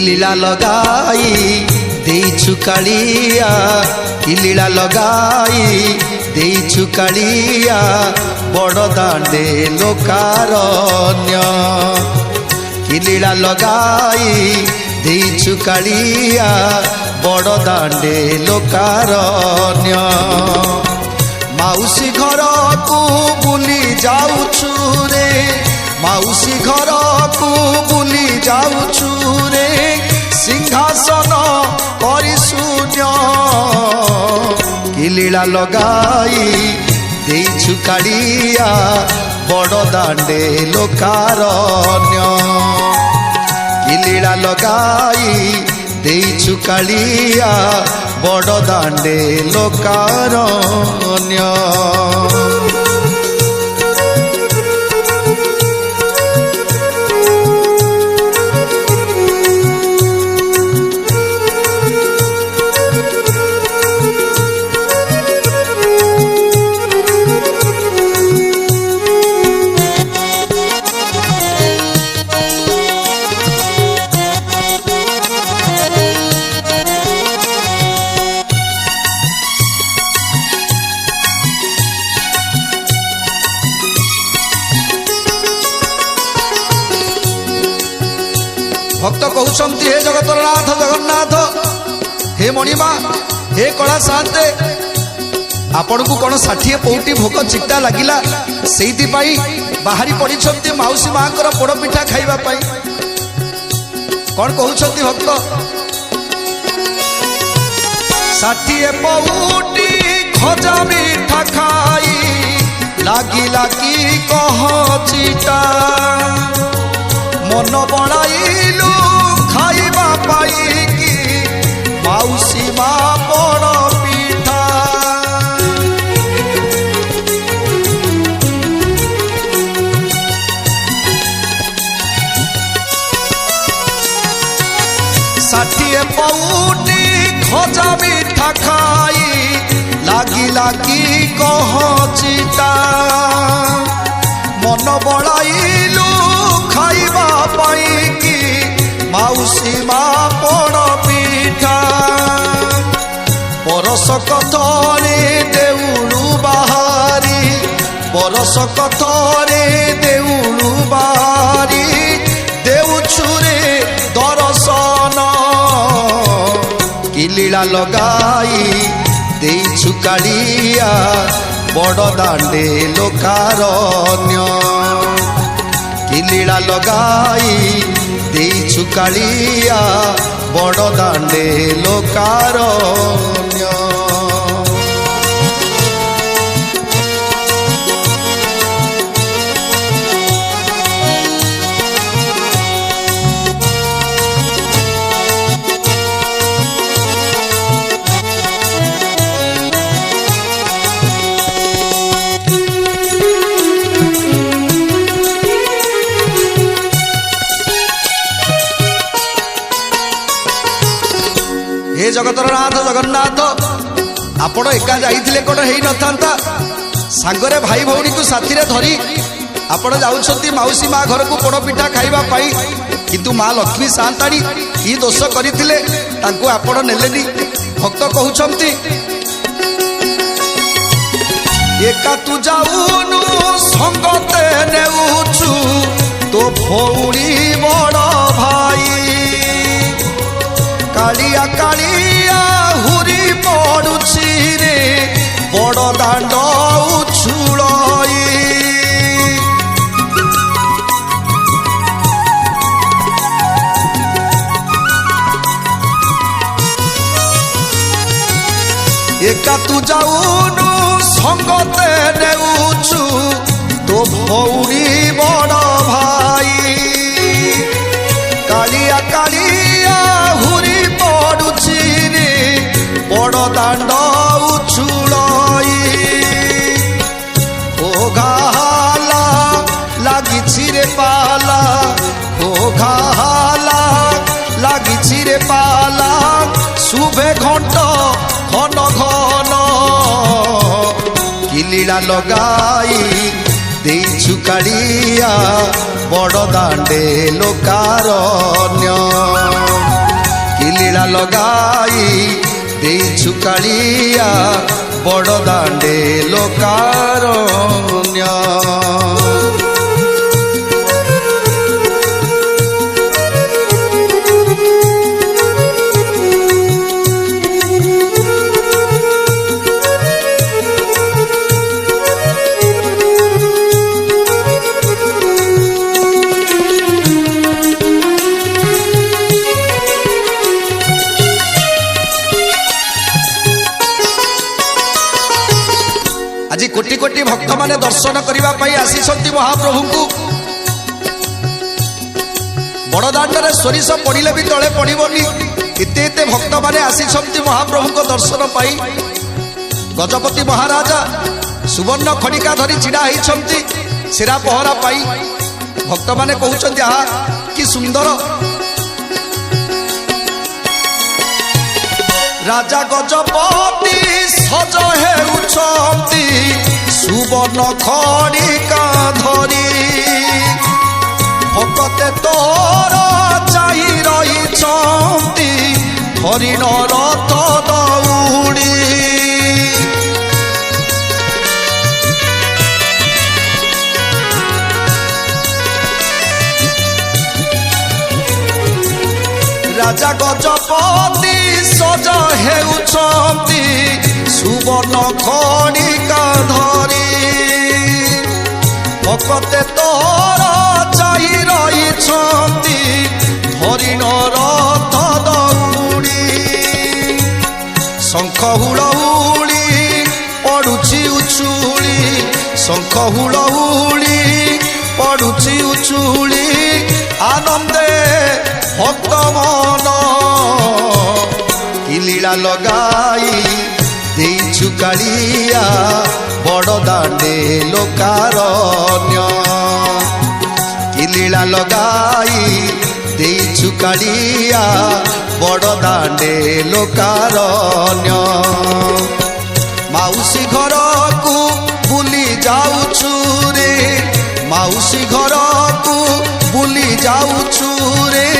लीला लगाई देइछु कालिया कि लीला लगाई देइछु कालिया बड़ दांडे लोकारण्य कि लीला लगाई देइछु कालिया बड़ दांडे लोकारण्य माउसी घर को बुली जाउछु रे माउसी घर को बुली जाउछु रे सिंहासन करी शून्य कि लीला लगाई देइछु कालिया बड़ दांडे लोकारण्य कि लीला लगाई देइछु कालिया बड़ दांडे लोकारण्य भक्त कहते हे जगतर नाथ जगन्नाथ हे मणिमा हे कला शांते आपण को कौन 60 पौटी भोग चिट्टा लगिला से बाहरी पड़ी मौसी माँ पोड़ पिठा खाइबा पाई कौन कहते भक्त 60 पौटी खजा मिठा खाई लागिला कि कह चिटा मन बड़ाइलु खाइबा पाई कि मौसी माँ बड़ पिठा 60 पौटी खजा मिठा खाई लागिला कि कह चिटा मन बड़ाइलु खाइबा पाई कि मौसी माँ बड़ पिठा परस कथरे देउलु बाहारी परस कथरे देउलु बाहारी देउछुरे दर्शन कि लीला लगाई देइछु कालिया बड़ दांडे लोकारण्य कि लीला लगाई देइछु कालिया बड़ दांडे लोकारण्य हे जगतर नाथ जगन्नाथ आपण एका जाइथिले कोन हेई नथांता सांगरे भाई भौणी को साथी रे धरी आपण जाउछंती मौसी माँ घर को पोड़ पिठा खाइबा पाई किंतु माँ लक्ष्मी सांताणी की दोष करिथिले तांको आपण नेलेनी भक्त कहउछंती एका तू जाउनु संगते नेउछु तो भौणी बड़ भाई कालिया कालिया हुरी पड़ुछि रे बड़ दांड उछुलई एका तू जाउनु संगते नेउछु तो भौणी बड़ भाई कालिया कालिया हुरी पड़ुछि रे बड़ दांड उछुलई ओ घाला लागिछि रे पाला ओ घाला लागिछि रे पाला शुभे घंट घन घन कि लीला लगाई ଦେଇଛୁ କାଳିଆ ବଡ଼ ଦାଣ୍ଡେ ଲୋକାରଣ୍ୟ କି ଲୀଳା ଲଗାଇ ଦେଇଛୁ କାଳିଆ ବଡ଼ ଦାଣ୍ଡେ ଲୋକାରଣ୍ୟ। আজি কোটি কোটি ভক্ত মানে দর্শন করিবা পাই আসিছন্তি মহাপ্রভু को বড় দাণ্ডরে সরিষ পড়িলে भी তলে পড়িবনি এতে এতে ভক্ত মানে আসিছন্তি মহাপ্রভু को দর্শন পাই। গজপতি মহারাজা সুবর্ণ খড়িকা ধরি ছিড়া হইছন্তি শিরা পহরা পাই। ভক্ত মানে কହୁছন্তি আহা কি সুন্দর রাজা গজপতি সজ হেউছন্তি সুবর্ণ খড়িকা ধরি ভকতে তোর চাই রহিছন্তি হরিণ রথ দৌড়ি। রাজা গজপতি সজ হেউছন্তি সুবর্ণ খড়িকা ধরি ভকতে তোর চাই রহিছন্তি হরিণ রথ দৌড়ি। শঙ্খ হুড়হুড়ি পড়ুছি উছুଳି শঙ্খ হুড়হুড়ি পড়ুছি উছুଳି আনন্দে ভক্ত মন কি লীলা লগাই ଦେଇଛୁ କାଳିଆ ବଡ଼ ଦାଣ୍ଡେ ଲୋକାରଣ୍ୟ କି ଲୀଳା ଲଗାଇ ଦେଇଛୁ କାଳିଆ ବଡ଼ ଦାଣ୍ଡେ ଲୋକାରଣ୍ୟ। ମାଉସୀ ଘରକୁ ବୁଲି ଯାଉଛୁ ରେ ମାଉସୀ ଘରକୁ ବୁଲି ଯାଉଛୁ ରେ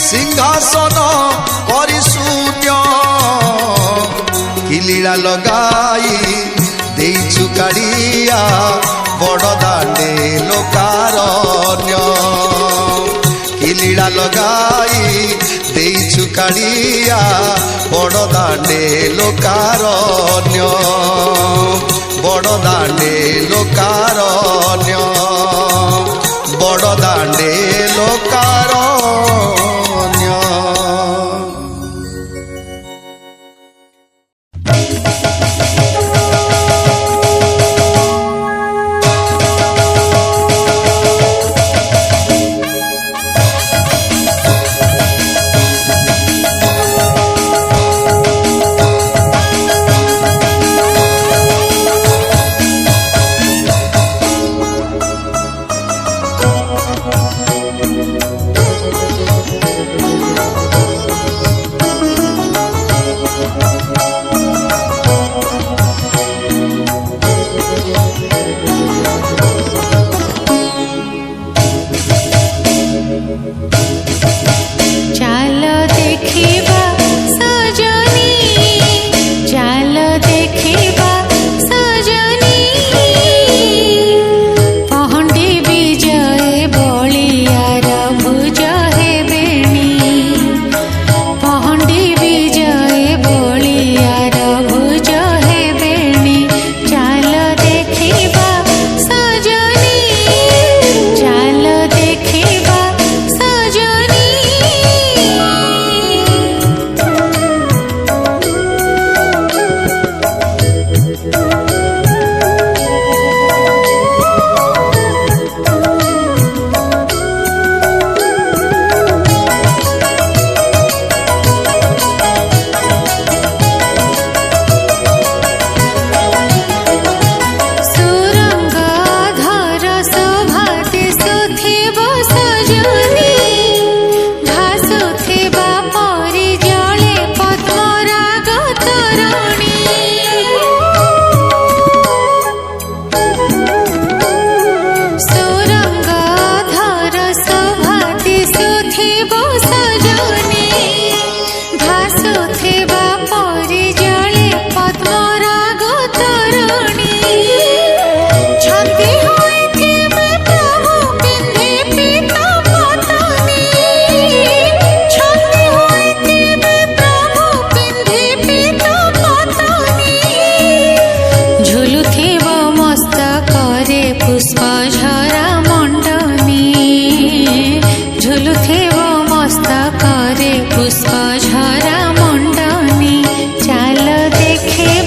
ସିଂହାସନ କରି ଶୂନ୍ୟ କି ଲୀଳା ଲଗାଇ ଦେଇଛୁ କାଳିଆ ବଡ଼ ଦାଣ୍ଡେ ଲୋକାରଣ୍ୟ କି ଲୀଳା ଲଗାଇ ଦେଇଛୁ କାଳିଆ ବଡ଼ ଦାଣ୍ଡେ ଲୋକାରଣ୍ୟ ବଡ଼ ଦାଣ୍ଡେ ଲୋକାରଣ୍ୟ ବଡ଼ ଦାଣ୍ଡେ ଲୋକାରଣ୍ୟ। देखे